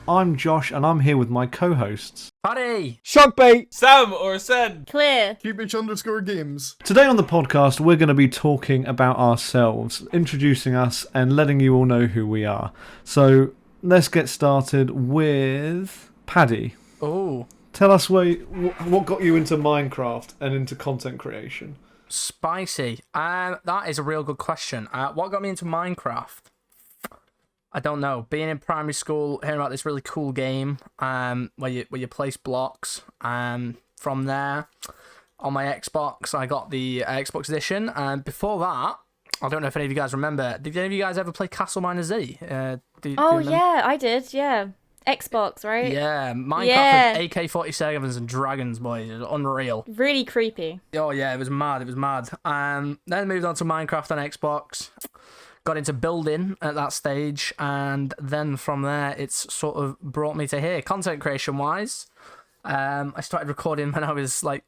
I'm Josh, and I'm here with my co-hosts. Paddy! ShvrkBait! Sam or Ascend! Chleer! QBH_games. Today on the podcast, we're going to be talking about ourselves, introducing us, and letting you all know who we are. So, let's get started with Paddy. Oh. Tell us what got you into Minecraft and into content creation. Spicy. That is a real good question. What got me into Minecraft? I don't know. Being in primary school, hearing about this really cool game, where you place blocks. From there, on my Xbox, I got the Xbox edition. And before that, I don't know if any of you guys remember. Did any of you guys ever play Castle Miner Z? Yeah, I did. Yeah, Xbox, right? Yeah, Minecraft with AK-47s and dragons, boys. It was unreal. Really creepy. Oh yeah, it was mad. Then moved on to Minecraft on Xbox. Got into building at that stage, and then from there, it's sort of brought me to here. Content creation-wise, I started recording when I was like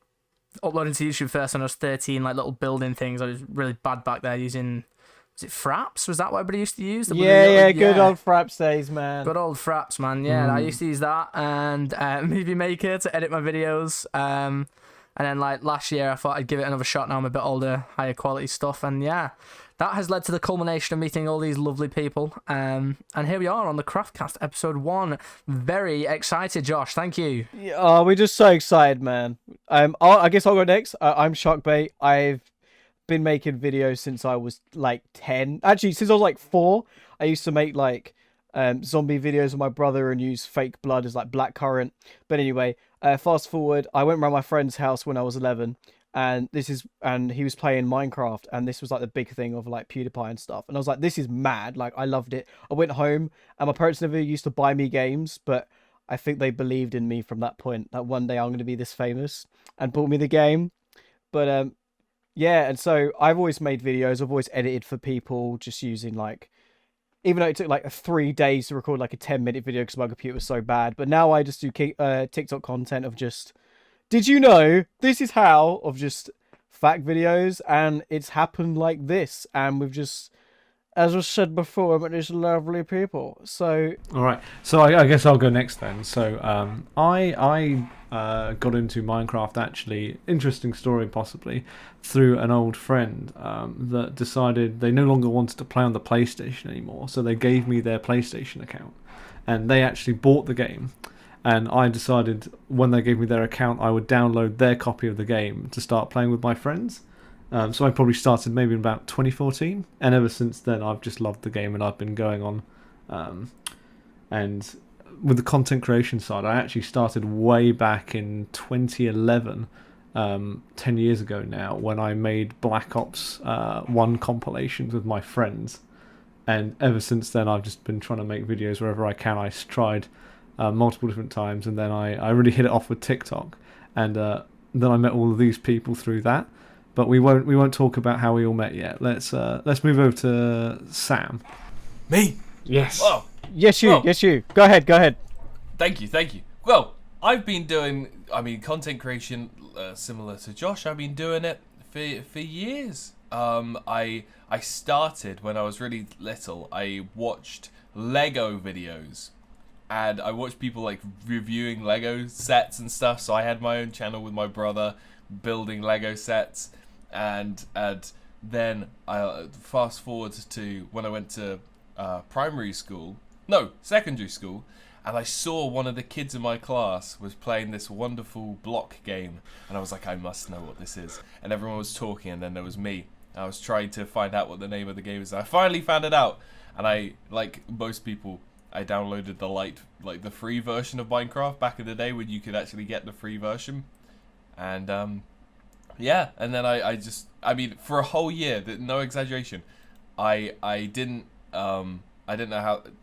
uploading to YouTube first when I was 13, like little building things. I was really bad back there using. Was it Fraps? Was that what everybody used to use? Good old Fraps days, man. Good old Fraps, man. Yeah, I used to use that and Movie Maker to edit my videos. And then like last year, I thought I'd give it another shot. Now I'm a bit older, higher quality stuff, and yeah, that has led to the culmination of meeting all these lovely people. And here we are on the Craftcast episode 1. Very excited, Josh. Thank you. Oh, we're just so excited, man. I guess I'll go next. I'm ShvrkBait. I've been making videos since I was like 10. Actually, since I was like 4. I used to make like zombie videos with my brother and use fake blood as like blackcurrant. But anyway, fast forward, I went around my friend's house when I was 11, and he was playing Minecraft, and this was like the big thing of like PewDiePie and stuff. And I was like, this is mad. Like, I loved it. I went home, and my parents never used to buy me games, but I think they believed in me from that point, that one day I'm going to be this famous, and bought me the game. But yeah, and so I've always made videos. I've always edited for people just using like, even though it took like 3 days to record like a 10-minute video because my computer was so bad. But now I just do TikTok content of just, did you know this is how, of just fact videos, and it's happened like this. And we've just, as was said before, but these lovely people. So all right, so I guess I'll go next then. So I got into Minecraft, actually, interesting story possibly, through an old friend that decided they no longer wanted to play on the PlayStation anymore, so they gave me their PlayStation account, and they actually bought the game, and I decided when they gave me their account I would download their copy of the game to start playing with my friends. So I probably started maybe in about 2014, and ever since then I've just loved the game, and I've been going on. And with the content creation side, I actually started way back in 2011, 10 years ago now, when I made Black Ops 1 compilations with my friends. And ever since then I've just been trying to make videos wherever I can. I tried multiple different times, and then I really hit it off with TikTok, and then I met all of these people through that. But we won't talk about how we all met yet. Let's move over to Sam. Me? Yes. Whoa. yes, you. Go ahead. Thank you. Well, I've been doing, content creation similar to Josh. I've been doing it for years. I started when I was really little. I watched Lego videos, and I watched people like reviewing Lego sets and stuff. So I had my own channel with my brother building Lego sets, and then I fast forward to when I went to secondary school, and I saw one of the kids in my class was playing this wonderful block game, and I was like, I must know what this is. And everyone was talking, and then there was me. I was trying to find out what the name of the game is. I finally found it out, and I, like most people, I downloaded the free version of Minecraft back in the day when you could actually get the free version. And yeah, and then I just, for a whole year, no exaggeration, I didn't know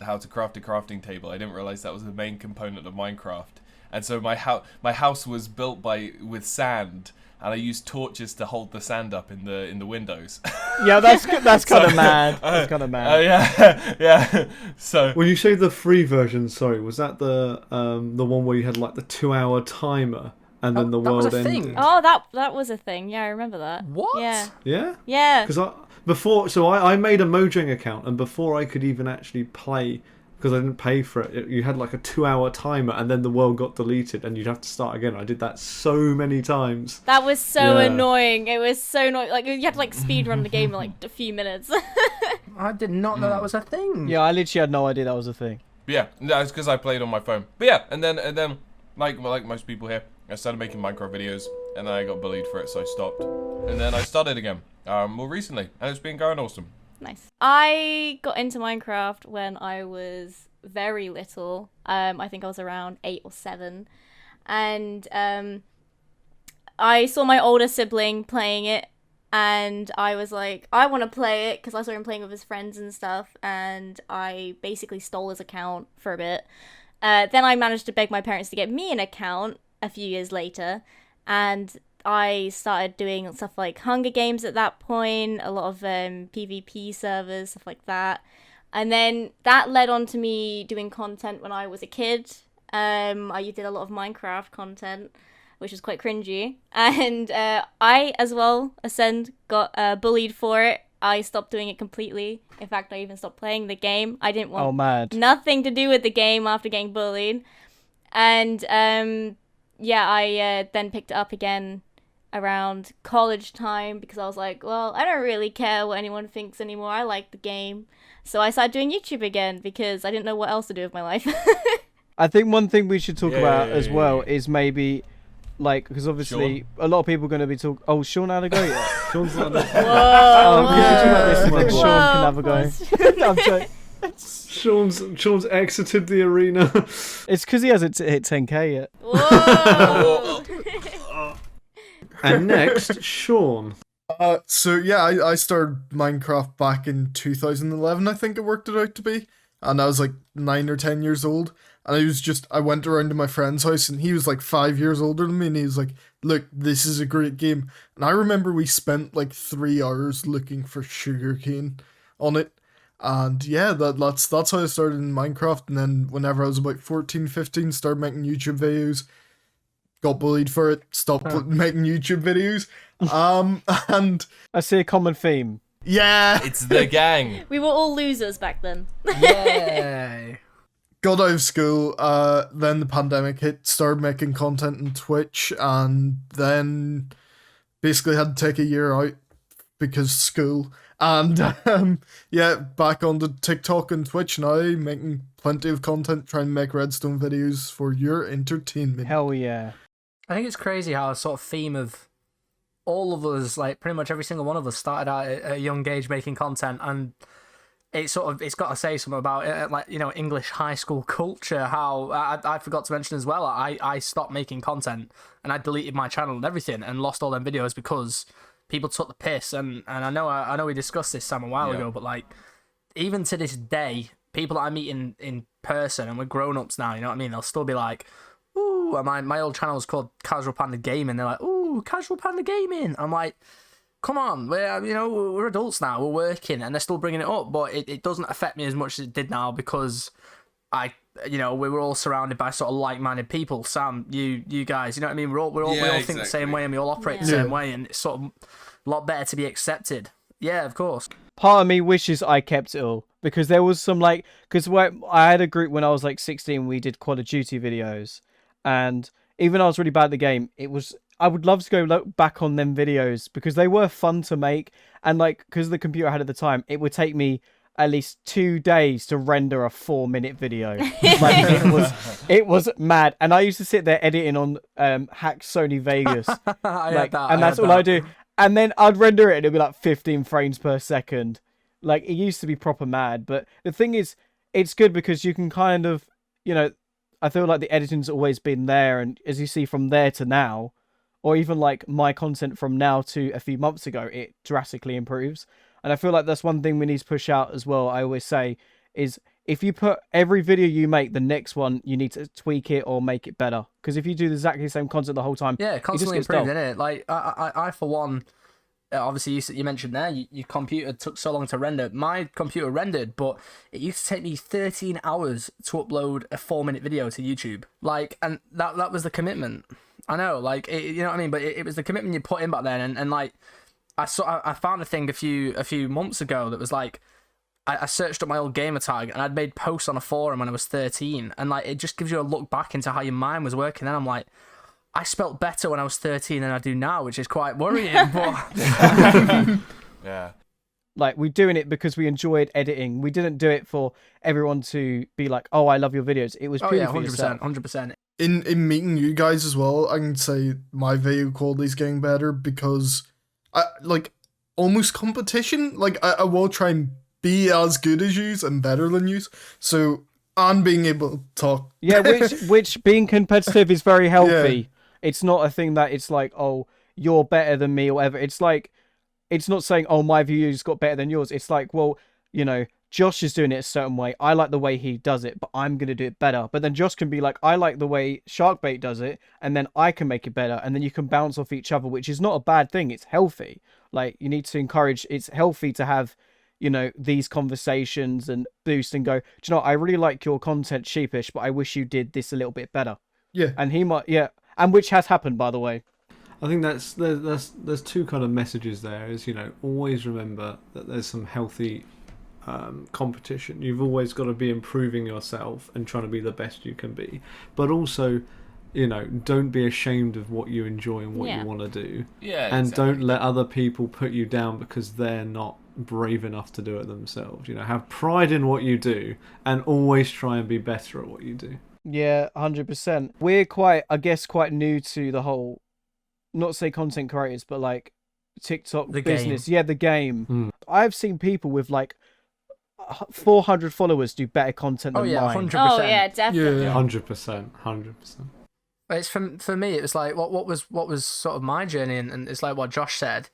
how to craft a crafting table. I didn't realize that was the main component of Minecraft. And so my house was built with sand, and I used torches to hold the sand up in the windows. Yeah, that's kind of mad. That's kind of mad. Yeah. So when you say the free version, sorry, was that the one where you had like the 2-hour timer? And then the world ended. Oh, that was a thing. Yeah, I remember that. What? Yeah. Because I made a Mojang account, and before I could even actually play because I didn't pay for it. You had like a 2-hour timer, and then the world got deleted, and you'd have to start again. I did that so many times. That was so annoying. It was so annoying. Like you had to like speed run the game in like a few minutes. I did not know that was a thing. Yeah, I literally had no idea that was a thing. Yeah, that's because I played on my phone. But yeah, and then like most people here, I started making Minecraft videos, and then I got bullied for it, so I stopped. And then I started again more recently, and it's been going awesome. Nice. I got into Minecraft when I was very little. I think I was around 8 or 7, and I saw my older sibling playing it, and I was like, I want to play it because I saw him playing with his friends and stuff, and I basically stole his account for a bit. Then I managed to beg my parents to get me an account a few years later, and I started doing stuff like Hunger Games at that point, a lot of PvP servers, stuff like that. And then that led on to me doing content when I was a kid. I did a lot of Minecraft content, which was quite cringy. And I, as well, Ascend, got bullied for it. I stopped doing it completely. In fact, I even stopped playing the game. I didn't want nothing to do with the game after getting bullied. And I then picked it up again around college time because I was like, well, I don't really care what anyone thinks anymore. I like the game. So I started doing YouTube again because I didn't know what else to do with my life. I think one thing we should talk about as well is maybe, like, because obviously a lot of people are going to be talking. Oh, Sean had a go yet? Sean's not. Whoa! We should talk about this and then Sean can have a go. I'm joking. Sean's exited the arena. It's because he hasn't hit 10k yet. Whoa! And next, Sean. I started Minecraft back in 2011, I think it worked it out to be. And I was like 9 or 10 years old. And I went around to my friend's house, and he was like 5 years older than me, and he was like, look, this is a great game. And I remember we spent like 3 hours looking for sugarcane on it. And yeah, that's how I started in Minecraft. And then whenever I was about 14, 15, started making YouTube videos. Got bullied for it, stopped making YouTube videos. And I see a common theme. Yeah, It's the gang. We were all losers back then. Yay. got out of school. Then the pandemic hit, started making content on Twitch, and then basically had to take a year out because school. And back onto TikTok and Twitch now, making plenty of content, trying to make redstone videos for your entertainment. Hell yeah. I think it's crazy how a sort of theme of all of us, like pretty much every single one of us, started out at a young age making content, and it's got to say something about it, like, you know, English high school culture. How I forgot to mention as well, I stopped making content and I deleted my channel and everything and lost all them videos because people took the piss. And I know we discussed this Sam a while ago, but like even to this day, people that I meet in person, and we're grown ups now, you know what I mean? They'll still be like, ooh, my old channel was called Casual Panda Gaming. They're like, ooh, Casual Panda Gaming. I'm like, come on, we're adults now, we're working, and they're still bringing it up, but it doesn't affect me as much as it did now because we were all surrounded by sort of like-minded people. Sam, you guys, you know what I mean? We all think the same way, and we all operate the same way, and it's sort of a lot better to be accepted. Yeah, of course. Part of me wishes I kept it all, because there was some because I had a group when I was like 16, we did Call of Duty videos, and even though I was really bad at the game, I would love to go look back on them videos because they were fun to make, and because of the computer I had at the time, it would take me at least 2 days to render a 4-minute video. It was mad, and I used to sit there editing on hack Sony Vegas, and that's all I do. And then I'd render it, and it'd be like 15 frames per second. Like, it used to be proper mad, but the thing is, it's good because you can kind of, I feel like the editing's always been there, and as you see from there to now, or even like my content from now to a few months ago, it drastically improves. And I feel like that's one thing we need to push out as well. I always say is if you put every video you make, the next one, you need to tweak it or make it better. Because if you do exactly the same content the whole time, constantly improving, innit? Like I for one, obviously you mentioned there, your computer took so long to render. My computer rendered, but it used to take me 13 hours to upload a 4-minute video to YouTube. Like, and that was the commitment. I know, like, you know what I mean? But it was the commitment you put in back then, and like, I found a thing a few months ago that was like, I searched up my old gamer tag, and I'd made posts on a forum when I was 13, and like it just gives you a look back into how your mind was working. And I'm like, I spelt better when I was 13 than I do now, which is quite worrying. But Yeah. Like, we're doing it because we enjoyed editing. We didn't do it for everyone to be like, "Oh, I love your videos." It was purely for yourself. 100%. In meeting you guys as well, I can say my video quality is getting better because I like almost competition. Like I will try and be as good as yous and better than yous. So and being able to talk. Yeah, which being competitive is very healthy. Yeah. It's not a thing that it's like, "Oh, you're better than me" or whatever. It's like, it's not saying, "Oh, my views got better than yours." It's like, well, you know, Josh is doing it a certain way. I like the way he does it, but I'm going to do it better. But then Josh can be like, I like the way ShvrkBait does it, and then I can make it better. And then you can bounce off each other, which is not a bad thing. It's healthy. Like, you need to encourage, it's healthy to have, you know, these conversations and boost and go, "Do you know what? I really like your content, Sheepish, but I wish you did this a little bit better." Yeah. And he might, yeah. And which has happened, by the way. I think there's two kind of messages there. Is, you know, always remember that there's some healthy competition. You've always got to be improving yourself and trying to be the best you can be. But also, you know, don't be ashamed of what you enjoy and what you want to do. Yeah. And exactly. don't let other people put you down because they're not brave enough to do it themselves. You know, have pride in what you do and always try and be better at what you do. Yeah, 100%. We're quite new to the whole, not say content creators, but like TikTok the business. Game. Yeah, the game. I've seen people with like 400 followers do better content than mine. 100%. Oh yeah, definitely. Yeah. 100%. It's for me. It was like what was sort of my journey, and it's like what Josh said.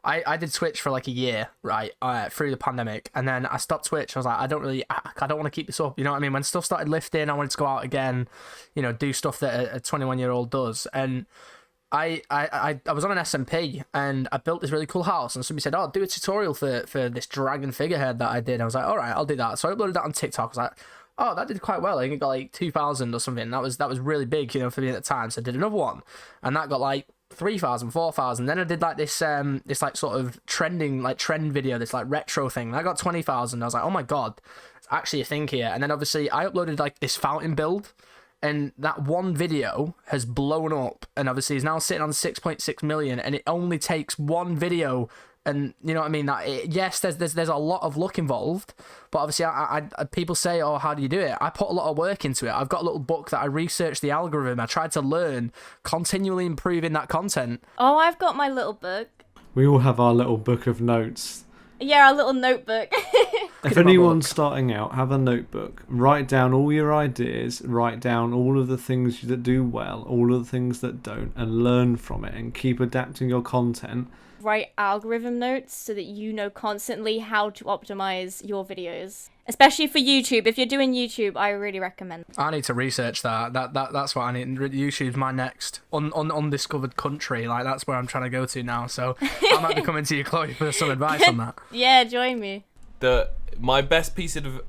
I did Twitch for like a year, right, through the pandemic, and then I stopped Twitch. I was like, I don't want to keep this up. You know what I mean? When stuff started lifting, I wanted to go out again, you know, do stuff that a 21-year-old does, and I was on an SMP and I built this really cool house, and somebody said, "Oh, do a tutorial for this dragon figurehead that I did." I was like, "All right, I'll do that." So I uploaded that on TikTok. I was like, "Oh, that did quite well. I think it got like 2,000 or something." That was really big, you know, for me at the time. So I did another one, and that got like 3,000, 4,000. Then I did like this like sort of trend video, this like retro thing. I got 20,000. I was like, "Oh my god, it's actually a thing here." And then obviously I uploaded like this fountain build. And that one video has blown up, and obviously is now sitting on 6.6 million, and it only takes one video. And you know what I mean? Yes, there's a lot of luck involved, but obviously I people say, "Oh, how do you do it?" I put a lot of work into it. I've got a little book that I researched the algorithm. I tried to learn, continually improving that content. Oh, I've got my little book. We all have our little book of notes. Yeah, our little notebook. If anyone's starting out, have a notebook. Write down all your ideas. Write down all of the things that do well, all of the things that don't, and learn from it, and keep adapting your content. Write algorithm notes so that you know constantly how to optimize your videos. Especially for YouTube. If you're doing YouTube, I really recommend. I need to research that. That's what I need. YouTube's my next undiscovered country. Like, that's where I'm trying to go to now. So I might be coming to you, Chloe, for some advice on that. Yeah, join me. My best piece of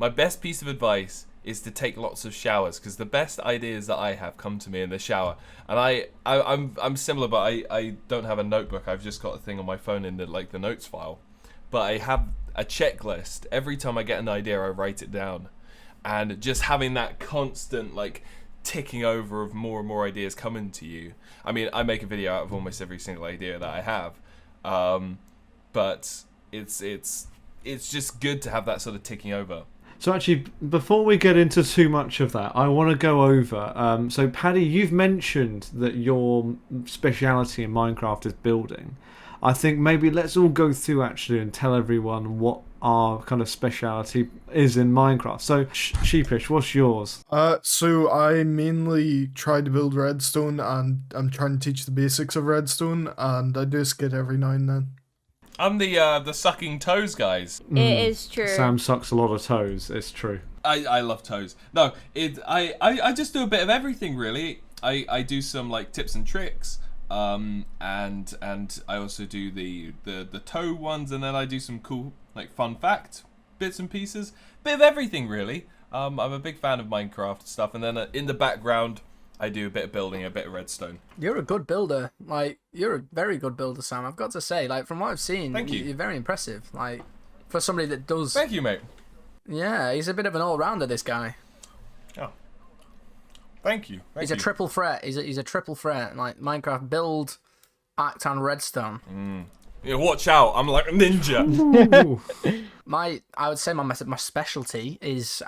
advice is to take lots of showers, because the best ideas that I have come to me in the shower. And I'm similar, but I don't have a notebook. I've just got a thing on my phone in the notes file. But I have a checklist. Every time I get an idea, I write it down. And just having that constant ticking over of more and more ideas coming to you. I mean, I make a video out of almost every single idea that I have. But it's just good to have that sort of ticking over. So actually, before we get into too much of that, I want to go over. So Paddy, you've mentioned that your speciality in Minecraft is building. I think maybe let's all go through actually and tell everyone what our kind of speciality is in Minecraft. So Sheepish, what's yours? So I mainly try to build redstone, and I'm trying to teach the basics of redstone, and I do a skit every now and then. I'm the sucking toes guys. It is true. Sam sucks a lot of toes. It's true. I love toes. No, I just do a bit of everything really. I do some tips and tricks. And I also do the toe ones, and then I do some cool fun fact bits and pieces. Bit of everything really. I'm a big fan of Minecraft stuff, and then in the background I do a bit of building, a bit of redstone. You're a good builder. You're a very good builder, Sam. I've got to say, from what I've seen, Thank you. You're very impressive. for somebody that does. Thank you, mate. Yeah, he's a bit of an all-rounder, this guy. Oh. Thank you. He's a triple threat. He's a triple threat. Like Minecraft build, act, and redstone. Yeah, watch out! I'm like a ninja. I would say my specialty is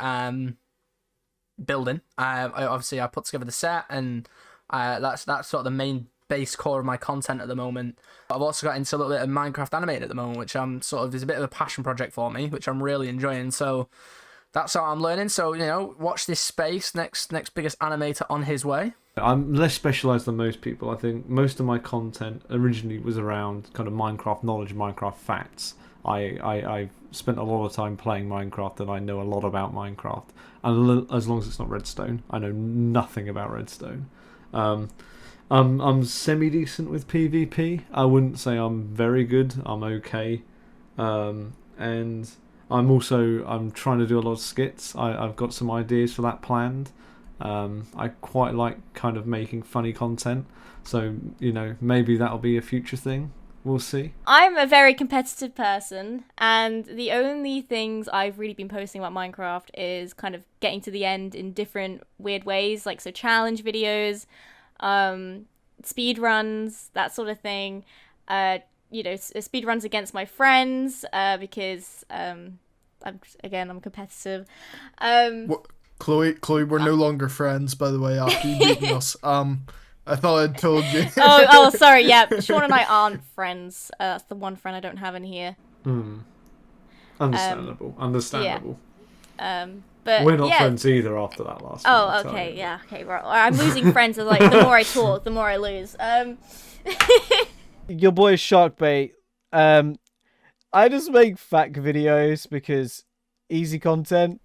building. Obviously I put together the set, and that's sort of the main base core of my content at the moment. But I've also got into a little bit of Minecraft animated at the moment, which I'm sort of is a bit of a passion project for me, which I'm really enjoying. So that's how I'm learning. So watch this space. Next biggest animator on his way. I'm less specialised than most people. I think most of my content originally was around kind of Minecraft knowledge, Minecraft facts. I spent a lot of time playing Minecraft, and I know a lot about Minecraft. And as long as it's not Redstone, I know nothing about Redstone. I'm semi-decent with PvP. I wouldn't say I'm very good. I'm okay. And I'm trying to do a lot of skits. I've got some ideas for that planned. I quite like kind of making funny content, so maybe that'll be a future thing. We'll see. I'm a very competitive person, and the only things I've really been posting about Minecraft is kind of getting to the end in different weird ways, like so challenge videos, speed runs, that sort of thing. Speed runs against my friends because I'm competitive. Chloe, we're no longer friends, by the way, after you beating us. I thought I'd told you. oh, sorry, yeah. Sean and I aren't friends. That's the one friend I don't have in here. Understandable. Yeah. But we're not friends either after that last one. Oh, okay, yeah, okay, right. I'm losing friends. Like, the more I talk, the more I lose. Your boy ShvrkBait. I just make fact videos because easy content.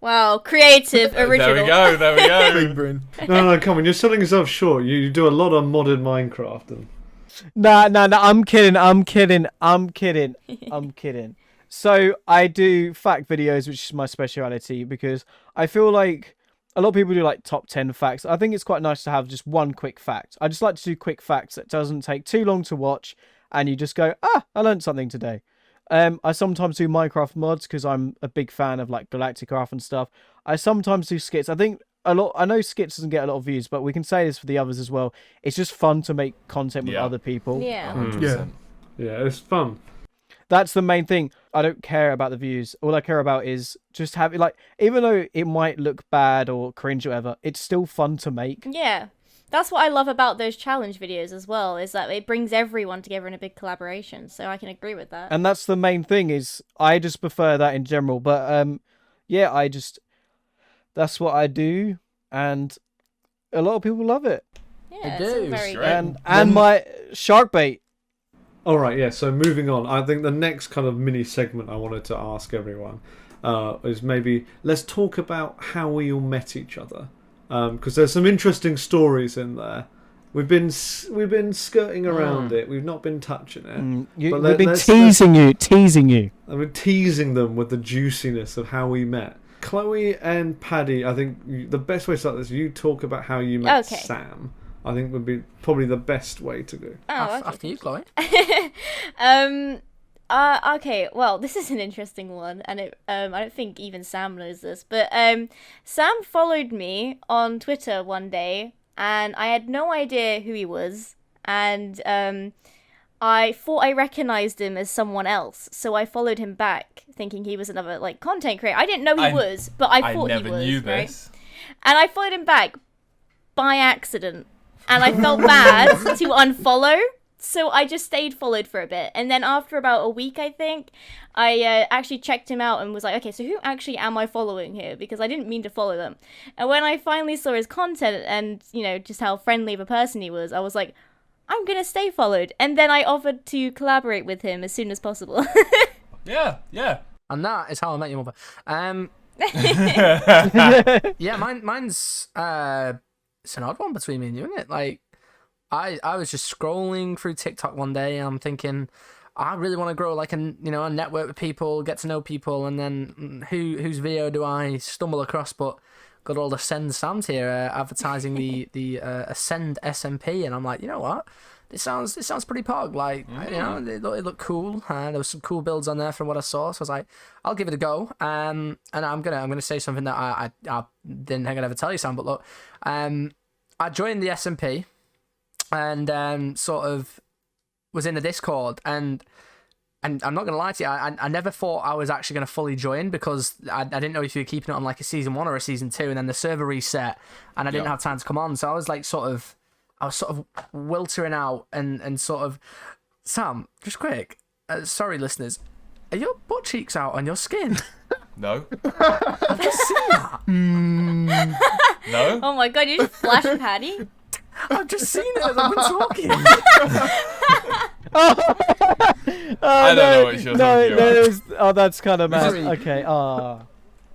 Wow, creative, original. There we go. Big brain. No, come on. You're selling yourself short. You do a lot of modded Minecraft. And... Nah, I'm kidding. So I do fact videos, which is my speciality, because I feel like a lot of people do like top 10 facts. I think it's quite nice to have just one quick fact. I just like to do quick facts that doesn't take too long to watch, and you just go, I learned something today. I sometimes do Minecraft mods because I'm a big fan of like Galacticraft and stuff. I sometimes do skits. I know skits doesn't get a lot of views, but we can say this for the others as well. It's just fun to make content with other people. Yeah. 100%. Yeah, it's fun. That's the main thing. I don't care about the views. All I care about is just having, like, even though it might look bad or cringe or whatever, it's still fun to make. Yeah. That's what I love about those challenge videos as well, is that it brings everyone together in a big collaboration. So I can agree with that. And that's the main thing, is I just prefer that in general. But that's what I do, and a lot of people love it. Yeah, They it's all do. very Great. And my ShvrkBait. All right, yeah. So moving on, I think the next kind of mini segment I wanted to ask everyone is maybe let's talk about how we all met each other, because there's some interesting stories in there. We've been skirting around it. We've not been touching it. We've been teasing you. I've been teasing them with the juiciness of how we met. Chloe and Paddy, I think the best way to start this, you talk about how you met Sam. I think would be probably the best way to go. After you, Chloe. Okay, well, this is an interesting one, and I don't think even Sam knows this, but Sam followed me on Twitter one day, and I had no idea who he was, and I thought I recognized him as someone else, so I followed him back, thinking he was another like content creator. I didn't know he was, but I thought he was. I never knew this. Right? And I followed him back by accident, and I felt bad to unfollow. So I just stayed followed for a bit. And then after about a week, I think, I actually checked him out and was like, okay, so who actually am I following here? Because I didn't mean to follow them. And when I finally saw his content and, just how friendly of a person he was, I was like, I'm going to stay followed. And then I offered to collaborate with him as soon as possible. Yeah. And that is how I met your mother. Yeah, mine's it's an odd one between me and you, isn't it? Like, I was just scrolling through TikTok one day, and I'm thinking, I really want to grow like a network with people, get to know people, and then whose video do I stumble across? But got all the Ascend Sam's here advertising the Ascend SMP, and I'm like, you know what? this sounds pretty pog. Like, you know, it looked cool. There was some cool builds on there from what I saw. So I was like, I'll give it a go. And I'm gonna say something that I didn't think I'd ever tell you, Sam. But look, I joined the SMP and sort of was in the Discord and I'm not going to lie to you, I never thought I was actually going to fully join because I didn't know if you were keeping it on like a season 1 or a season 2, and then the server reset and I didn't have time to come on. So I was like I was sort of wiltering out and sort of, Sam, just quick, sorry listeners, are your butt cheeks out on your skin? No. I've just seen that. No. Oh my god, you just flash Paddy? I've just seen it as I've been talking. I don't know what you're talking about. Oh, that's kind of mad. Sorry. Okay.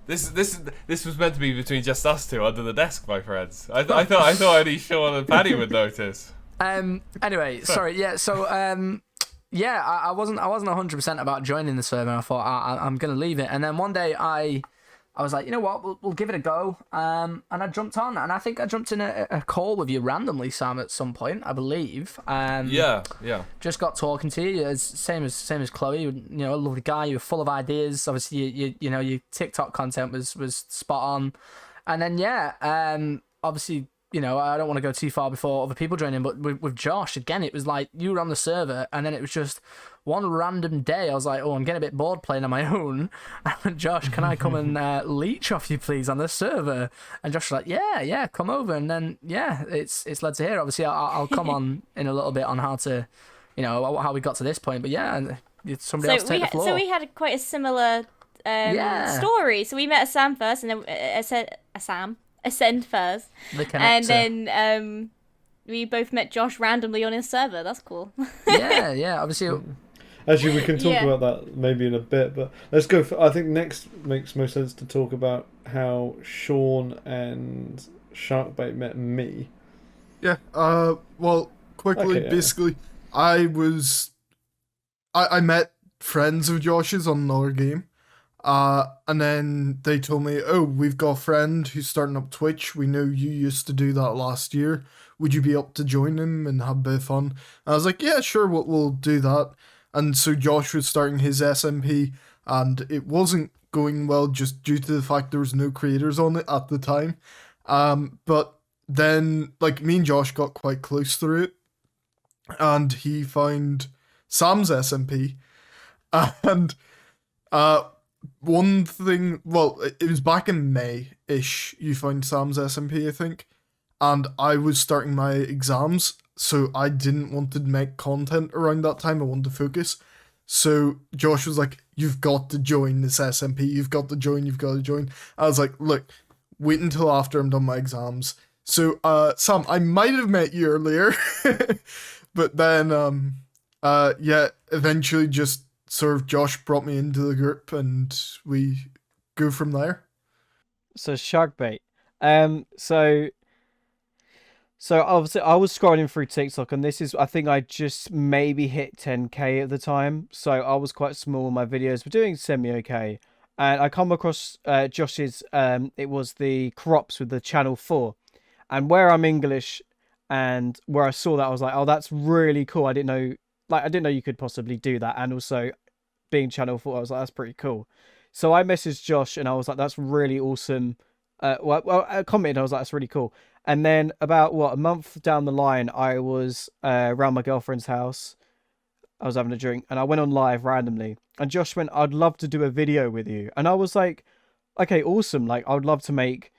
This was meant to be between just us two under the desk, my friends. I thought only Sean and Paddy would notice. Anyway, sorry. Yeah. So yeah, I wasn't 100% about joining the server. I thought I'm gonna leave it, and then one day I was like, you know what, we'll give it a go. And I jumped on, and I think I jumped in a call with you randomly, Sam, at some point, I believe. Yeah. Just got talking to you, same as Chloe. You know, a lovely guy. You were full of ideas. Obviously, you know, your TikTok content was spot on. And then obviously, you know, I don't want to go too far before other people join in, but with Josh, again, it was like you were on the server, and then it was just one random day. I was like, oh, I'm getting a bit bored playing on my own. I went, Josh, can I come and leech off you, please, on the server? And Josh was like, yeah, come over. And then, yeah, it's led to here. Obviously, I'll come on in a little bit on how to, you know, how we got to this point. But yeah, somebody else take the floor. So we had quite a similar story. So we met a Sam first, and then Ascend first, and then we both met Josh randomly on his server. That's cool. yeah. Obviously, actually, we can talk about that maybe in a bit, but let's go. I think next makes most sense to talk about how Sean and ShvrkBait met me. Yeah. Well, quickly, basically, I met friends of Josh's on another game. And then they told me, oh, we've got a friend who's starting up Twitch. We know you used to do that last year. Would you be up to join him and have a bit of fun? And I was like, yeah, sure, we'll do that. And so Josh was starting his SMP, and it wasn't going well just due to the fact there was no creators on it at the time. But then, like, me and Josh got quite close through it, and he found Sam's SMP, and one thing, well, it was back in May-ish, you found Sam's SMP, I think, and I was starting my exams, so I didn't want to make content around that time. I wanted to focus. So Josh was like, you've got to join this SMP, you've got to join. I was like, look, wait until after I'm done my exams. So, Sam, I might have met you earlier, but then, eventually just sort of Josh brought me into the group and we go from there. So ShvrkBait. So obviously I was scrolling through TikTok, and this is, I think I just maybe hit 10k at the time. So I was quite small. My videos were doing semi-okay. And I come across Josh's, it was the crops with the Channel 4. And where I'm English and where I saw that, I was like, oh, that's really cool. I didn't know you could possibly do that. And also being Channel 4, I was like, that's pretty cool. So I messaged Josh and I was like, that's really awesome. I commented, I was like, that's really cool. And then about, a month down the line, I was around my girlfriend's house. I was having a drink and I went on live randomly. And Josh went, I'd love to do a video with you. And I was like, okay, awesome. Like, I would love to make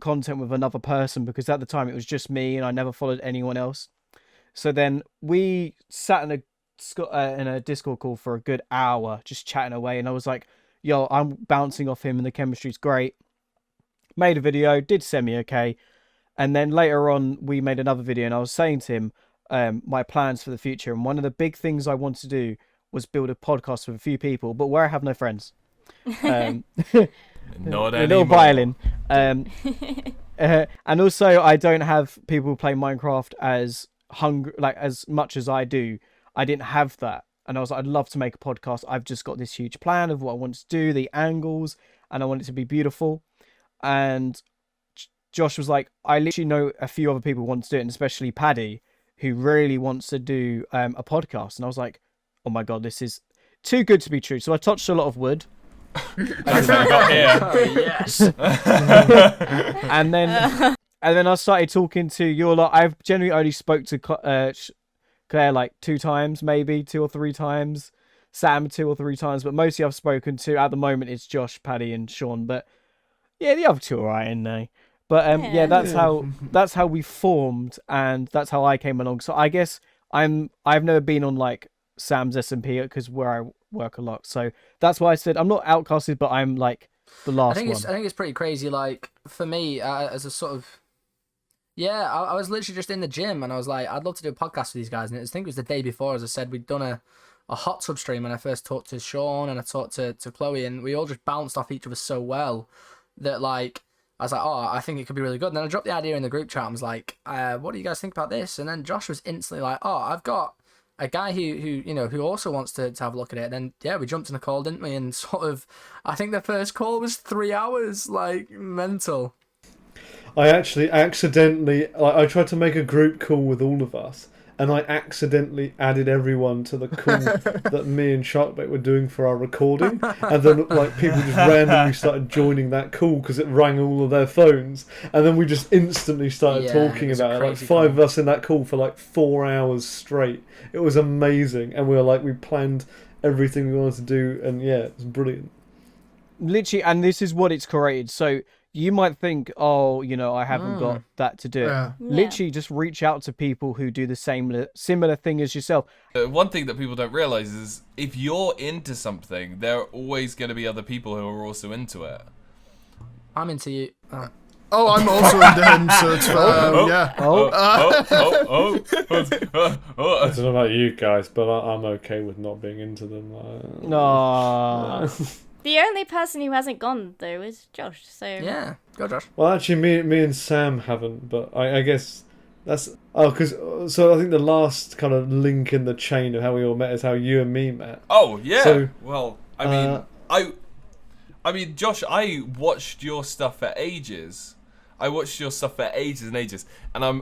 content with another person, because at the time it was just me and I never followed anyone else. So then we sat in a Discord call for a good hour, just chatting away. And I was like, yo, I'm bouncing off him and the chemistry's great. Made a video, did semi-okay. And then later on, we made another video and I was saying to him my plans for the future. And one of the big things I wanted to do was build a podcast with a few people, but where I have no friends. Not a anymore. little violin. And also, I don't have people who play Minecraft as much as I do. I didn't have that. And I was like, I'd love to make a podcast. I've just got this huge plan of what I want to do, the angles, and I want it to be beautiful. And Josh was like, I literally know a few other people want to do it, and especially Paddy. who really wants to do a podcast. And I was like, oh my God, this is too good to be true. So I touched a lot of wood. That's what you got here. Oh, yes. and then I started talking to your lot. I've generally only spoke to Claire like 2 times, maybe 2 or 3 times. Sam 2 or 3 times, but mostly I've spoken to at the moment it's Josh, Paddy, and Sean. But yeah, the other 2 are alright, in there. But yeah, that's how we formed, and that's how I came along. So I guess I've never been on like Sam's SMP because where I work a lot. So that's why I said I'm not outcasted, but I'm like the last one. I think it's pretty crazy. Like for me, as a sort of I was literally just in the gym and I was like, I'd love to do a podcast with these guys. And I think it was the day before, as I said, we'd done a hot tub stream, and I first talked to Sean and I talked to Chloe, and we all just bounced off each other so well that like I was like, oh, I think it could be really good. And then I dropped the idea in the group chat and was like, what do you guys think about this? And then Josh was instantly like, oh, I've got a guy who also wants to have a look at it. And then yeah, we jumped in a call, didn't we? And sort of, I think the first call was 3 hours, like mental. I actually accidentally, I tried to make a group call with all of us, and I accidentally added everyone to the call that me and ShvrkBait were doing for our recording, and then like people just randomly started joining that call because it rang all of their phones, and then we just instantly started talking about it. Like 5 of us in that call for like 4 hours straight. It was amazing, and we planned everything we wanted to do, and yeah, it was brilliant. Literally, and this is what it's created. So you might think, oh, I haven't got that to do. Yeah. Literally, just reach out to people who do the similar thing as yourself. One thing that people don't realize is if you're into something, there are always going to be other people who are also into it. I'm into you. Oh, I'm also into him, so it's yeah. I don't know about you guys, but I'm okay with not being into them. No. The only person who hasn't gone though is Josh. So Yeah, go Josh. Well, actually, me and Sam haven't, but I guess that's so I think the last kind of link in the chain of how we all met is how you and me met. Oh yeah. So, well, I mean, Josh, I watched your stuff for ages. And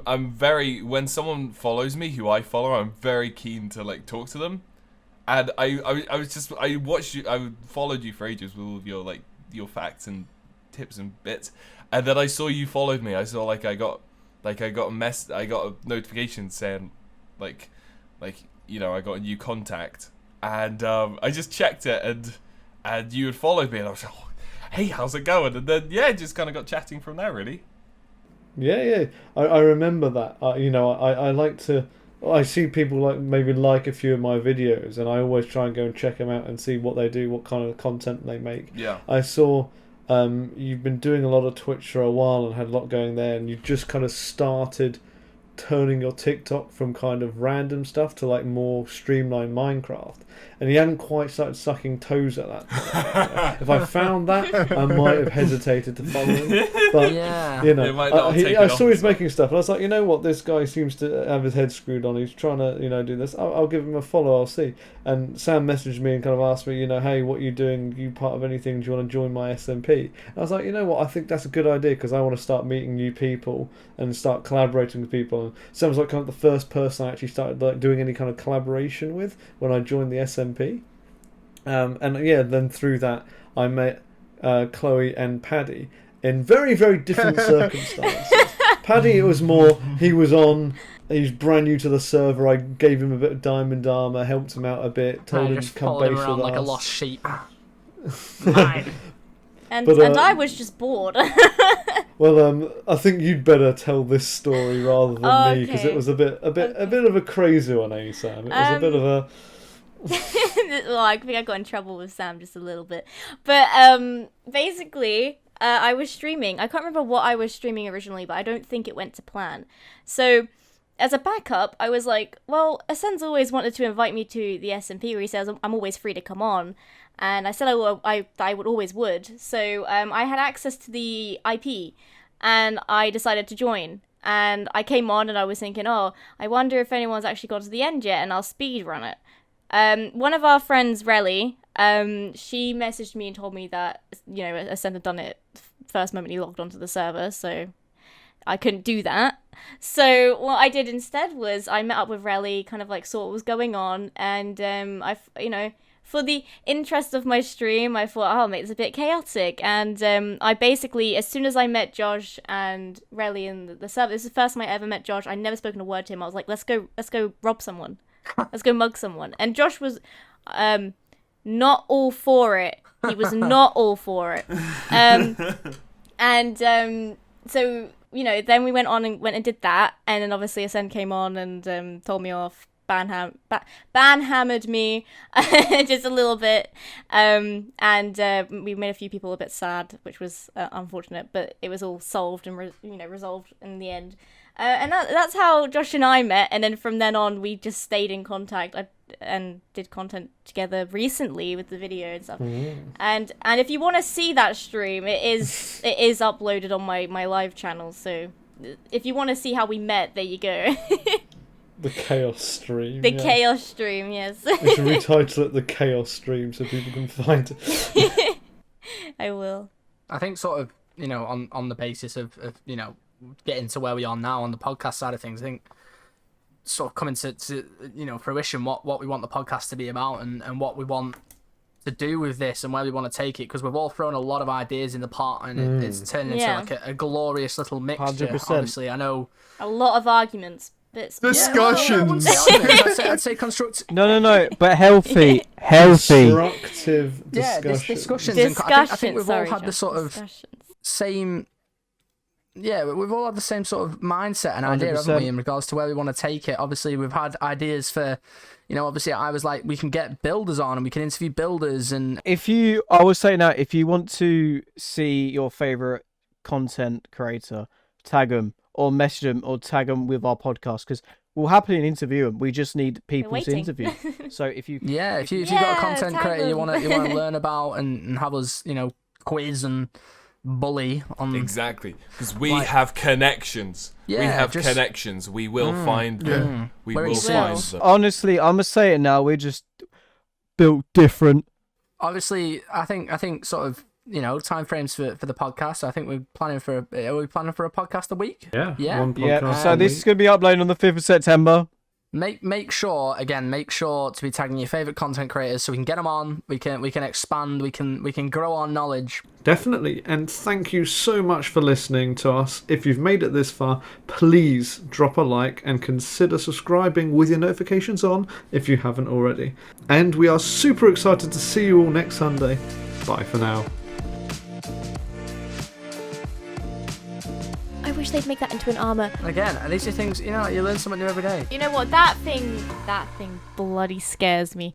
I'm very, when someone follows me who I follow, I'm very keen to like talk to them. And I watched you, I followed you for ages with all of your like your facts and tips and bits, and then I saw you followed me. I saw I got a notification saying I got a new contact, and I just checked it, and you had followed me, and I was like, oh, hey, how's it going? And then just kind of got chatting from there, really. Yeah. I remember that. I like to. I see people like a few of my videos, and I always try and go and check them out and see what they do, what kind of content they make. Yeah. I saw you've been doing a lot of Twitch for a while and had a lot going there, and you just kind of started turning your TikTok from kind of random stuff to like more streamlined Minecraft. And he hadn't quite started sucking toes at that point. If I found that, I might have hesitated to follow him. But, I saw he's making stuff, and I was like, you know what, this guy seems to have his head screwed on. He's trying to, do this. I'll give him a follow, I'll see. And Sam messaged me and kind of asked me, hey, what are you doing? Are you part of anything? Do you want to join my SMP? And I was like, you know what, I think that's a good idea, because I want to start meeting new people and start collaborating with people. And Sam was like kind of the first person I actually started like doing any kind of collaboration with when I joined the SMP. Then through that I met Chloe and Paddy in very, very different circumstances. Paddy, it was more, he was brand new to the server. I gave him a bit of diamond armor, helped him out a bit, told him to come base with us. Like a lost sheep. And I was just bored. Well, I think you'd better tell this story rather than me, because it was a bit of a crazy one, eh, Sam? It was a bit of a. Well, I think I got in trouble with Sam just a little bit, but basically, I was streaming. I can't remember what I was streaming originally, but I don't think it went to plan. So, as a backup, I was like, well, Asen's always wanted to invite me to the SMP where he says I'm always free to come on. And I said I would always would. So I had access to the IP, and I decided to join. And I came on, and I was thinking, oh, I wonder if anyone's actually got to the end yet, and I'll speed run it. One of our friends, Relly, she messaged me and told me that, Asen had done it first moment he logged onto the server. So I couldn't do that. So what I did instead was I met up with Relly, kind of like saw what was going on, and for the interest of my stream, I thought, I'll make this a bit chaotic. And I basically, as soon as I met Josh and Relly in the server, this is the first time I ever met Josh. I'd never spoken a word to him. I was like, let's go rob someone. Let's go mug someone. And Josh was not all for it. He was not all for it. So, then we went and did that. And then obviously Ascend came on and told me off. Banhammered me just a little bit, and we made a few people a bit sad, which was unfortunate, but it was all solved and resolved in the end. And that's how Josh and I met, and then from then on we just stayed in contact and did content together recently with the video and stuff. And if you want to see that stream, it is uploaded on my live channel. So if you want to see how we met, there you go. The Chaos Stream. Chaos Stream, yes. We should retitle it the Chaos Stream so people can find it. I will. I think sort of, on the basis of getting to where we are now on the podcast side of things, I think sort of coming to fruition what we want the podcast to be about and what we want to do with this and where we want to take it, because we've all thrown a lot of ideas in the pot and it's turned into like a glorious little mixture. 100%. Obviously, I know a lot of arguments. Discussions. I'd say constructive. No, but healthy. Constructive discussions. Discussions. I think we've all had Josh, the sort of same. Yeah, we've all had the same sort of mindset and idea, 100%. haven't we, in regards to where we want to take it. Obviously, we've had ideas for, obviously I was like, we can get builders on and we can interview builders and... I will say now, if you want to see your favourite content creator, tag them or message them or tag them with our podcast, because we'll happily interview them. We just need people to interview. So if you've got a content creator you want to learn about and have us, quiz and bully on... Exactly, because we have connections. We have connections. We will find them. We will find them. Honestly, I'm gonna say it now. We're just built different. Obviously, I think sort of time frames for the podcast. I think we're planning for a podcast a week. Yeah. One podcast So this is gonna be uploaded on the 5th of September. Make sure to be tagging your favorite content creators so we can get them on. We can expand. We can grow our knowledge. Definitely, and thank you so much for listening to us. If you've made it this far, please drop a like and consider subscribing with your notifications on if you haven't already. And we are super excited to see you all next Sunday. Bye for now. I wish they'd make that into an armor. Again, and these are things, you learn something new every day. You know what? That thing bloody scares me.